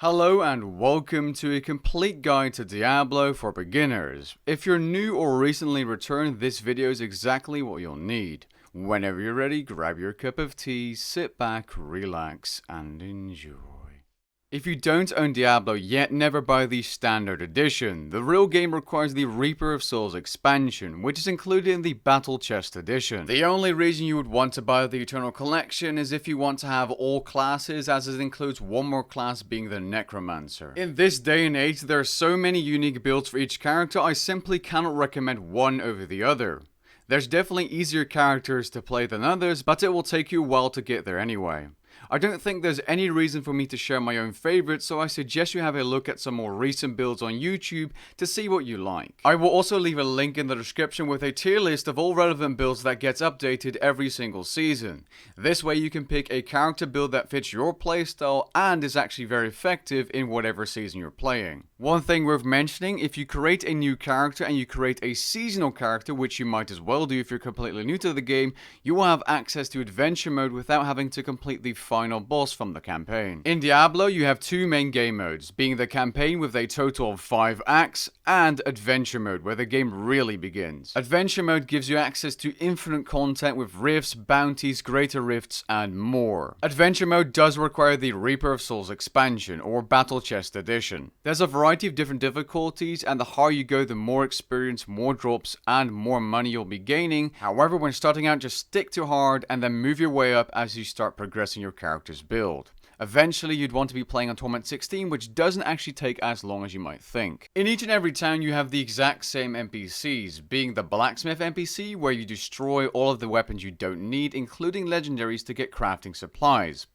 Hello and welcome to a complete guide to Diablo for beginners. If you're new or recently returned, this video is exactly what you'll need. Whenever you're ready, grab your cup of tea, sit back, relax, and enjoy. If you don't own Diablo yet, never buy the standard edition. The real game requires the Reaper of Souls expansion, which is included in the Battle Chest edition. The only reason you would want to buy the Eternal Collection is if you want to have all classes, as it includes one more class being the Necromancer. In this day and age, there are so many unique builds for each character, I simply cannot recommend one over the other. There's definitely easier characters to play than others, but it will take you a while to get there anyway. I don't think there's any reason for me to share my own favorites, so I suggest you have a look at some more recent builds on YouTube to see what you like. I will also leave a link in the description with a tier list of all relevant builds that gets updated every single season. This way you can pick a character build that fits your playstyle and is actually very effective in whatever season you're playing. One thing worth mentioning, if you create a new character and you create a seasonal character, which you might as well do if you're completely new to the game, you will have access to adventure mode without having to complete the final boss from the campaign. In Diablo, you have two main game modes, being the campaign with a total of 5 acts, and adventure mode, where the game really begins. Adventure mode gives you access to infinite content with rifts, bounties, greater rifts, and more. Adventure mode does require the Reaper of Souls expansion, or Battle Chest edition. There's a variety of different difficulties, and the higher you go, the more experience, more drops, and more money you'll be gaining. However, when starting out, just stick to hard, and then move your way up as you start progressing your character's build. Eventually, you'd want to be playing on Torment 16, which doesn't actually take as long as you might think. In each and every town, you have the exact same NPCs, being the Blacksmith NPC, where you destroy all of the weapons you don't need, including legendaries, to get crafting supplies.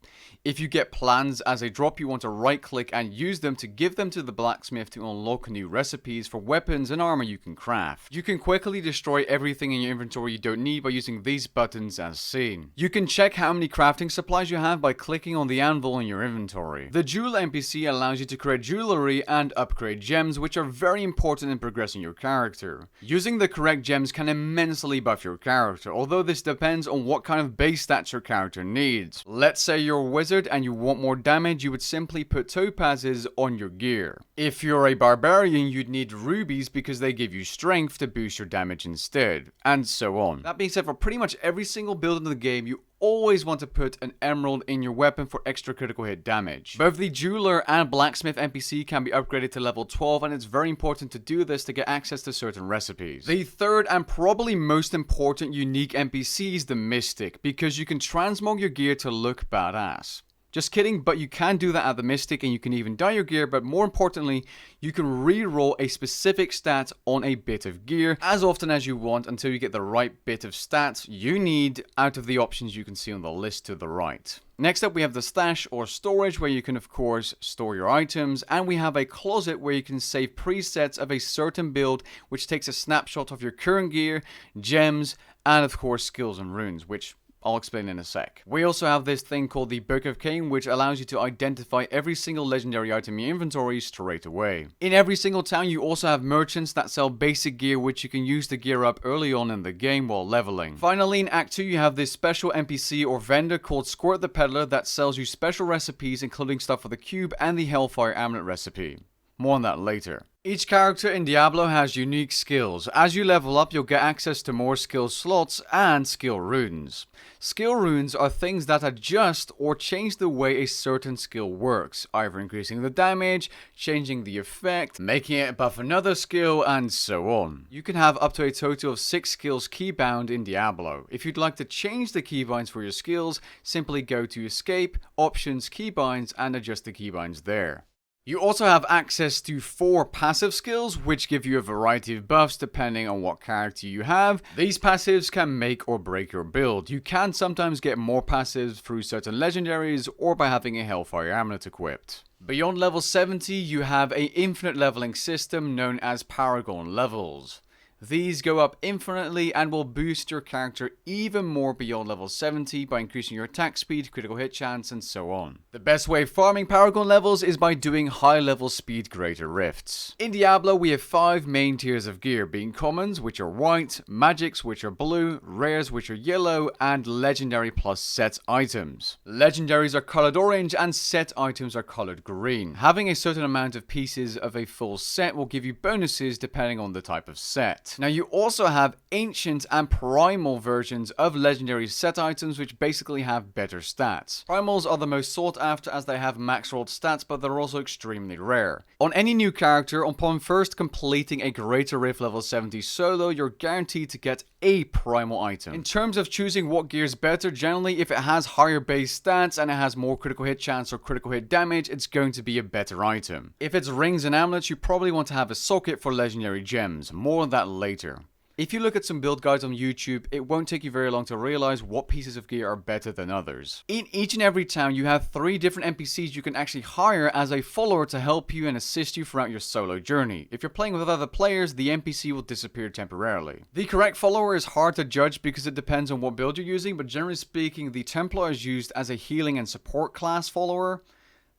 If you get plans as a drop, you want to right-click and use them to give them to the blacksmith to unlock new recipes for weapons and armor you can craft. You can quickly destroy everything in your inventory you don't need by using these buttons as seen. You can check how many crafting supplies you have by clicking on the anvil in your inventory. The Jewel NPC allows you to create jewelry and upgrade gems, which are very important in progressing your character. Using the correct gems can immensely buff your character, although this depends on what kind of base stats your character needs. Let's say you're a wizard and you want more damage, you would simply put topazes on your gear. If you're a barbarian, you'd need rubies because they give you strength to boost your damage instead, and so on. That being said, for pretty much every single build in the game, you always want to put an emerald in your weapon for extra critical hit damage. Both the jeweler and blacksmith NPC can be upgraded to level 12, and it's very important to do this to get access to certain recipes. The third and probably most important unique NPC is the mystic, because you can transmog your gear to look badass. Just kidding, but you can do that at the Mystic, and you can even dye your gear, but more importantly, you can re-roll a specific stat on a bit of gear as often as you want until you get the right bit of stats you need out of the options you can see on the list to the right. Next up, we have the stash or storage, where you can of course store your items, and we have a closet where you can save presets of a certain build, which takes a snapshot of your current gear, gems, and of course skills and runes, which I'll explain in a sec. We also have this thing called the Book of Cain, which allows you to identify every single legendary item in your inventory straight away. In every single town, you also have merchants that sell basic gear, which you can use to gear up early on in the game while leveling. Finally, in Act 2, you have this special NPC or vendor called Squirt the Peddler that sells you special recipes, including stuff for the cube and the Hellfire amulet recipe. More on that later. Each character in Diablo has unique skills. As you level up, you'll get access to more skill slots and skill runes. Skill runes are things that adjust or change the way a certain skill works, either increasing the damage, changing the effect, making it buff another skill, and so on. You can have up to a total of 6 skills keybound in Diablo. If you'd like to change the keybinds for your skills, simply go to Escape, Options, Keybinds, and adjust the keybinds there. You also have access to 4 passive skills, which give you a variety of buffs depending on what character you have. These passives can make or break your build. You can sometimes get more passives through certain legendaries or by having a Hellfire amulet equipped. Beyond level 70, you have an infinite leveling system known as Paragon levels. These go up infinitely and will boost your character even more beyond level 70 by increasing your attack speed, critical hit chance, and so on. The best way of farming Paragon levels is by doing high level speed greater rifts. In Diablo, we have 5 main tiers of gear, being commons, which are white, magics, which are blue, rares, which are yellow, and legendary plus set items. Legendaries are colored orange and set items are colored green. Having a certain amount of pieces of a full set will give you bonuses depending on the type of set. Now you also have ancient and primal versions of legendary set items which basically have better stats. Primals are the most sought after as they have max rolled stats, but they're also extremely rare. On any new character, upon first completing a Greater Rift level 70 solo, you're guaranteed to get a primal item. In terms of choosing what gear is better, generally if it has higher base stats and it has more critical hit chance or critical hit damage, it's going to be a better item. If it's rings and amulets, you probably want to have a socket for legendary gems. More on that later. If you look at some build guides on YouTube, it won't take you very long to realize what pieces of gear are better than others. In each and every town, you have 3 different NPCs you can actually hire as a follower to help you and assist you throughout your solo journey. If you're playing with other players, the NPC will disappear temporarily. The correct follower is hard to judge because it depends on what build you're using, but generally speaking, the Templar is used as a healing and support class follower.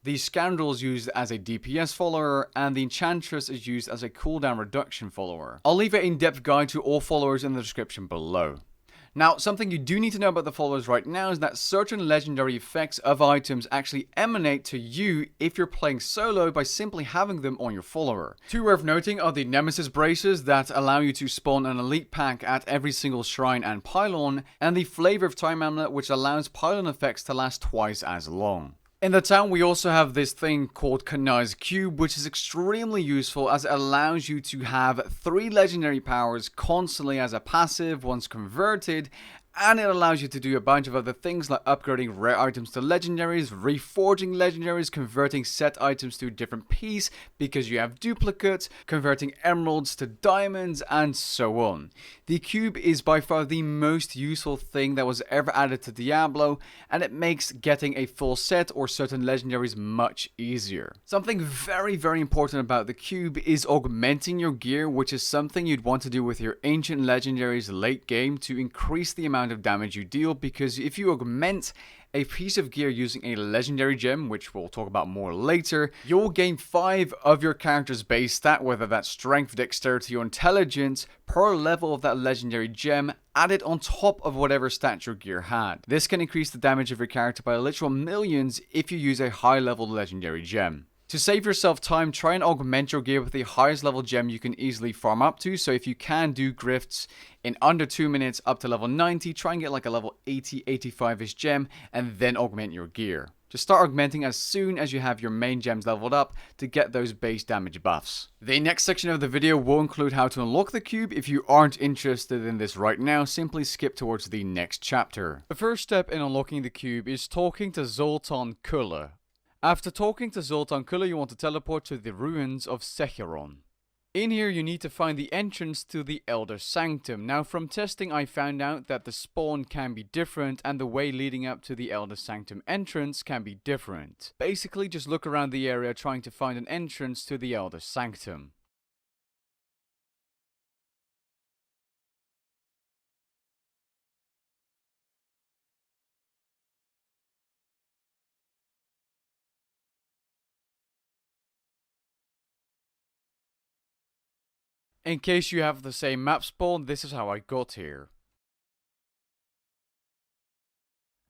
The Scoundrel is used as a DPS follower, and the Enchantress is used as a cooldown reduction follower. I'll leave an in-depth guide to all followers in the description below. Now, something you do need to know about the followers right now is that certain legendary effects of items actually emanate to you if you're playing solo by simply having them on your follower. 2 worth noting are the Nemesis Braces that allow you to spawn an elite pack at every single shrine and pylon, and the Flavor of Time Amulet which allows pylon effects to last twice as long. In the town, we also have this thing called Kanai's Cube, which is extremely useful as it allows you to have 3 legendary powers constantly as a passive once converted, and it allows you to do a bunch of other things like upgrading rare items to legendaries, reforging legendaries, converting set items to a different piece because you have duplicates, converting emeralds to diamonds, and so on. The cube is by far the most useful thing that was ever added to Diablo, and it makes getting a full set or certain legendaries much easier. Something very important about the cube is augmenting your gear, which is something you'd want to do with your ancient legendaries late game to increase the amount of damage you deal, because if you augment a piece of gear using a legendary gem, which we'll talk about more later, you'll gain 5 of your character's base stat, whether that's strength, dexterity, or intelligence, per level of that legendary gem, added on top of whatever stat your gear had. This can increase the damage of your character by literal millions if you use a high level legendary gem. To save yourself time, try and augment your gear with the highest level gem you can easily farm up to. So if you can do grifts in under 2 minutes up to level 90, try and get like a level 80, 85-ish gem and then augment your gear. Just start augmenting as soon as you have your main gems leveled up to get those base damage buffs. The next section of the video will include how to unlock the cube. If you aren't interested in this right now, simply skip towards the next chapter. The first step in unlocking the cube is talking to Zoltan Kulle. After talking to Zoltan Kulle, you want to teleport to the ruins of Secheron. In here, you need to find the entrance to the Elder Sanctum. Now, from testing, I found out that the spawn can be different and the way leading up to the Elder Sanctum entrance can be different. Basically, just look around the area trying to find an entrance to the Elder Sanctum. In case you have the same map spawn, this is how I got here.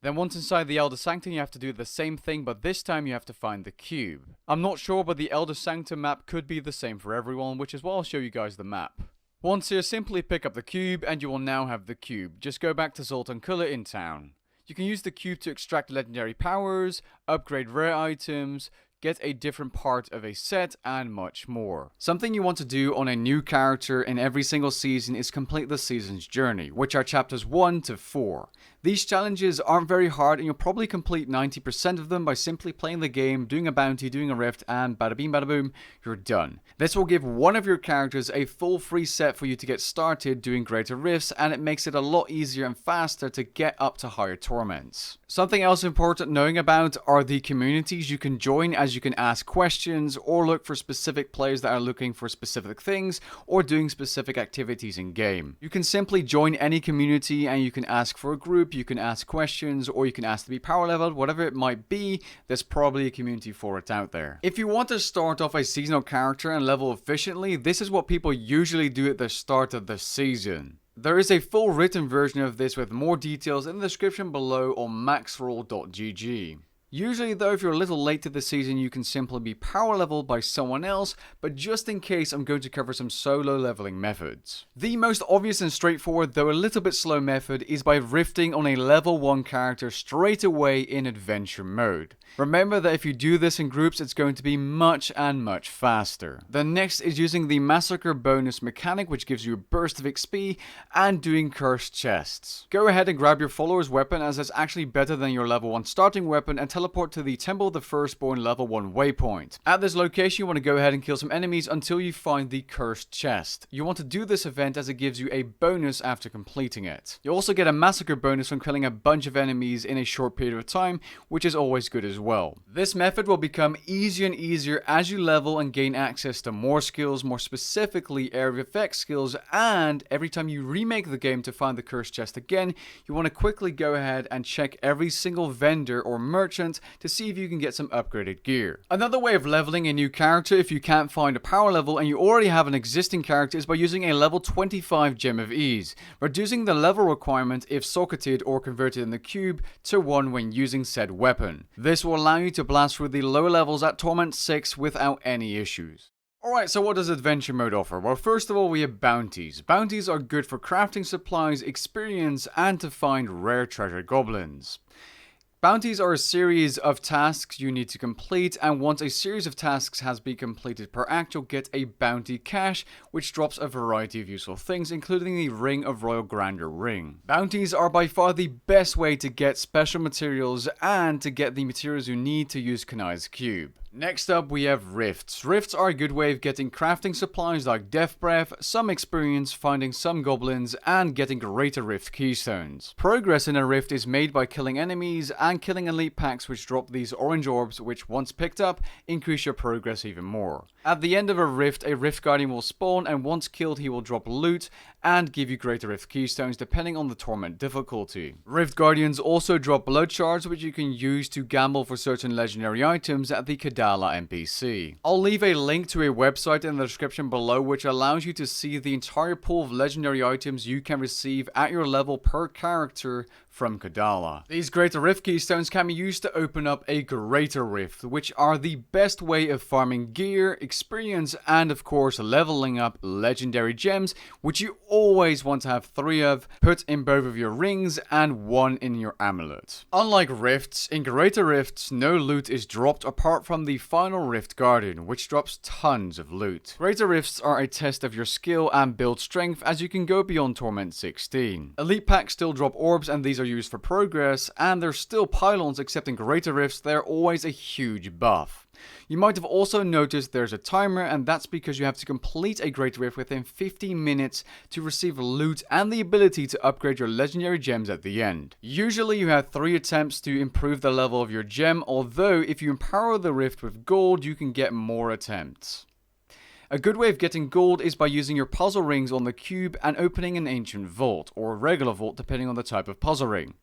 Then once inside the Elder Sanctum, you have to do the same thing, but this time you have to find the cube. I'm not sure, but the Elder Sanctum map could be the same for everyone, which is why I'll show you guys the map. Once here, simply pick up the cube, and you will now have the cube. Just go back to Zoltan Kulle in town. You can use the cube to extract legendary powers, upgrade rare items, get a different part of a set, and much more. Something you want to do on a new character in every single season is complete the season's journey, which are chapters 1 to 4. These challenges aren't very hard, and you'll probably complete 90% of them by simply playing the game, doing a bounty, doing a rift, and bada bing bada boom, you're done. This will give one of your characters a full free set for you to get started doing greater rifts, and it makes it a lot easier and faster to get up to higher torments. Something else important knowing about are the communities you can join, as you can ask questions or look for specific players that are looking for specific things or doing specific activities in game. You can simply join any community and you can ask for a group, you can ask questions, or you can ask to be power leveled, whatever it might be. There's probably a community for it out there. If you want to start off a seasonal character and level efficiently, this is what people usually do at the start of the season. There is a full written version of this with more details in the description below on maxroll.gg. Usually though, if you're a little late to the season, you can simply be power leveled by someone else, but just in case, I'm going to cover some solo leveling methods. The most obvious and straightforward, though a little bit slow method, is by rifting on a level 1 character straight away in adventure mode. Remember that if you do this in groups, it's going to be much faster. The next is using the Massacre bonus mechanic, which gives you a burst of XP, and doing cursed chests. Go ahead and grab your follower's weapon, as it's actually better than your level 1 starting weapon, and teleport to the Temple of the Firstborn level 1 waypoint. At this location, you want to go ahead and kill some enemies until you find the cursed chest. You want to do this event as it gives you a bonus after completing it. You also get a Massacre bonus from killing a bunch of enemies in a short period of time, which is always good as well. This method will become easier and easier as you level and gain access to more skills, more specifically area of effect skills, and every time you remake the game to find the cursed chest again, you want to quickly go ahead and check every single vendor or merchant to see if you can get some upgraded gear. Another way of leveling a new character if you can't find a power level and you already have an existing character is by using a level 25 Gem of Ease, reducing the level requirement if socketed or converted in the cube to 1 when using said weapon. This will allow you to blast through the lower levels at Torment 6 without any issues. Alright, so what does adventure mode offer? Well, first of all, we have bounties. Bounties are good for crafting supplies, experience, and to find rare treasure goblins. Bounties are a series of tasks you need to complete, and once a series of tasks has been completed per act, you'll get a bounty cache, which drops a variety of useful things, including the Ring of Royal Grandeur ring. Bounties are by far the best way to get special materials and to get the materials you need to use Kanai's cube. Next up, we have rifts. Rifts are a good way of getting crafting supplies like Death Breath, some experience, finding some goblins, and getting greater rift keystones. Progress in a rift is made by killing enemies and killing elite packs, which drop these orange orbs, which once picked up, increase your progress even more. At the end of a rift guardian will spawn, and once killed he will drop loot and give you greater rift keystones depending on the torment difficulty. Rift guardians also drop blood shards, which you can use to gamble for certain legendary items at the Kadala NPC. I'll leave a link to a website in the description below, which allows you to see the entire pool of legendary items you can receive at your level per character from Kadala. These greater rift keystones can be used to open up a greater rift, which are the best way of farming gear, experience, and of course leveling up legendary gems, which you always want to have 3 of, put in both of your rings and 1 in your amulet. Unlike rifts, in greater rifts no loot is dropped apart from the final rift guardian, which drops tons of loot. Greater rifts are a test of your skill and build strength, as you can go beyond Torment 16. Elite packs still drop orbs, and these are used for progress, and there's still pylons, except in greater rifts they're always a huge buff. You might have also noticed there's a timer, and that's because you have to complete a great rift within 15 minutes to receive loot and the ability to upgrade your legendary gems at the end. Usually you have 3 attempts to improve the level of your gem, although if you empower the rift with gold you can get more attempts. A good way of getting gold is by using your puzzle rings on the cube and opening an ancient vault, or a regular vault depending on the type of puzzle ring.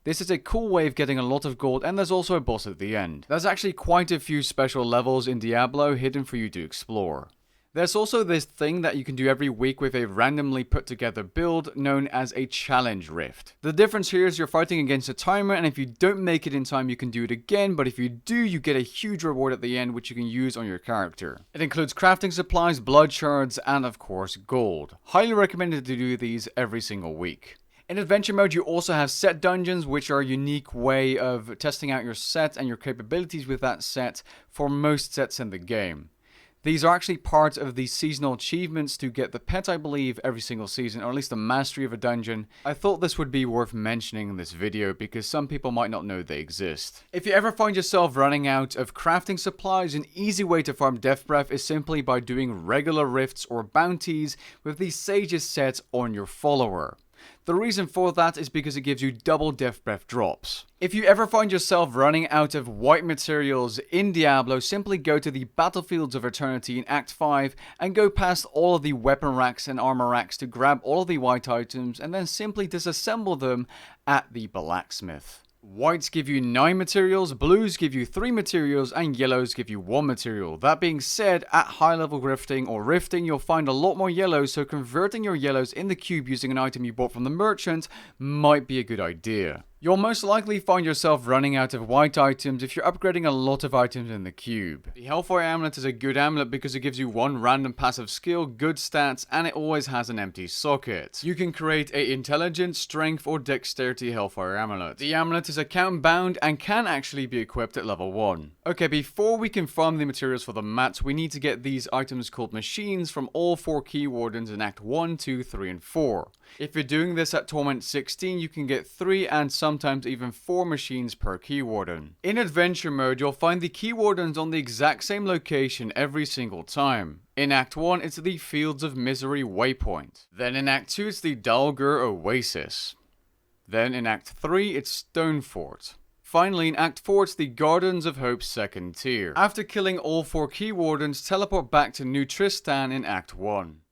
This is a cool way of getting a lot of gold, and there's also a boss at the end. There's actually quite a few special levels in Diablo hidden for you to explore. There's also this thing that you can do every week with a randomly put together build known as a challenge rift. The difference here is you're fighting against a timer, and if you don't make it in time you can do it again, but if you do, you get a huge reward at the end which you can use on your character. It includes crafting supplies, blood shards, and of course gold. Highly recommended to do these every single week. In adventure mode, you also have set dungeons, which are a unique way of testing out your set and your capabilities with that set for most sets in the game. These are actually part of the seasonal achievements to get the pet, I believe, every single season, or at least the mastery of a dungeon. I thought this would be worth mentioning in this video because some people might not know they exist. If you ever find yourself running out of crafting supplies, an easy way to farm Death Breath is simply by doing regular rifts or bounties with the Sage's set on your follower. The reason for that is because it gives you double death breath drops. If you ever find yourself running out of white materials in Diablo, simply go to the Battlefields of Eternity in Act 5 and go past all of the weapon racks and armor racks to grab all of the white items and then simply disassemble them at the blacksmith. Whites give you 9 materials, blues give you 3 materials, and yellows give you 1 material. That being said, at high level grifting or rifting, you'll find a lot more yellows, so converting your yellows in the cube using an item you bought from the merchant might be a good idea. You'll most likely find yourself running out of white items if you're upgrading a lot of items in the cube. The Hellfire amulet is a good amulet because it gives you 1 random passive skill, good stats, and it always has an empty socket. You can create a intelligence, strength, or dexterity Hellfire amulet. The amulet is account bound and can actually be equipped at level 1. Okay, before we can farm the materials for the mats, we need to get these items called machines from all 4 key wardens in Act 1, 2, 3, and 4. If you're doing this at Torment 16, you can get 3 and sometimes even 4 machines per key warden. In adventure mode, you'll find the key wardens on the exact same location every single time. In Act 1, it's the Fields of Misery waypoint. Then in Act 2, it's the Dalgur Oasis. Then in Act 3, it's Stonefort. Finally, in Act 4, it's the Gardens of Hope's second tier. After killing all 4 key wardens, teleport back to New Tristan in Act 1.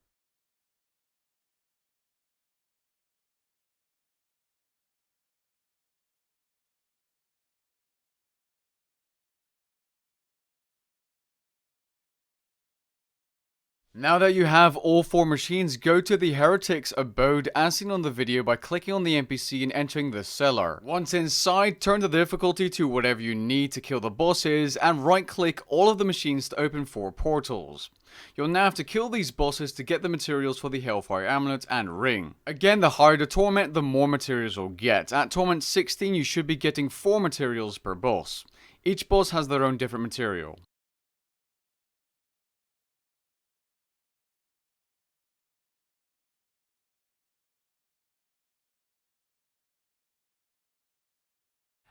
Now that you have all 4 machines, go to the Heretic's abode as seen on the video by clicking on the NPC and entering the cellar. Once inside, turn the difficulty to whatever you need to kill the bosses and right click all of the machines to open 4 portals. You'll now have to kill these bosses to get the materials for the Hellfire amulet and ring. Again, the higher the torment, the more materials you'll get. At Torment 16, you should be getting 4 materials per boss. Each boss has their own different material.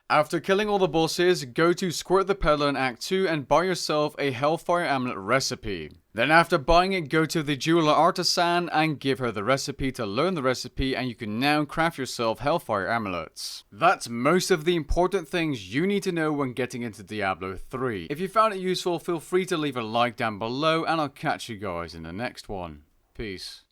After killing all the bosses, go to Squirt the Peddler in Act 2 and buy yourself a Hellfire amulet recipe. Then after buying it, go to the Jeweler Artisan and give her the recipe to learn the recipe, and you can now craft yourself Hellfire amulets. That's most of the important things you need to know when getting into Diablo 3. If you found it useful, feel free to leave a like down below and I'll catch you guys in the next one. Peace.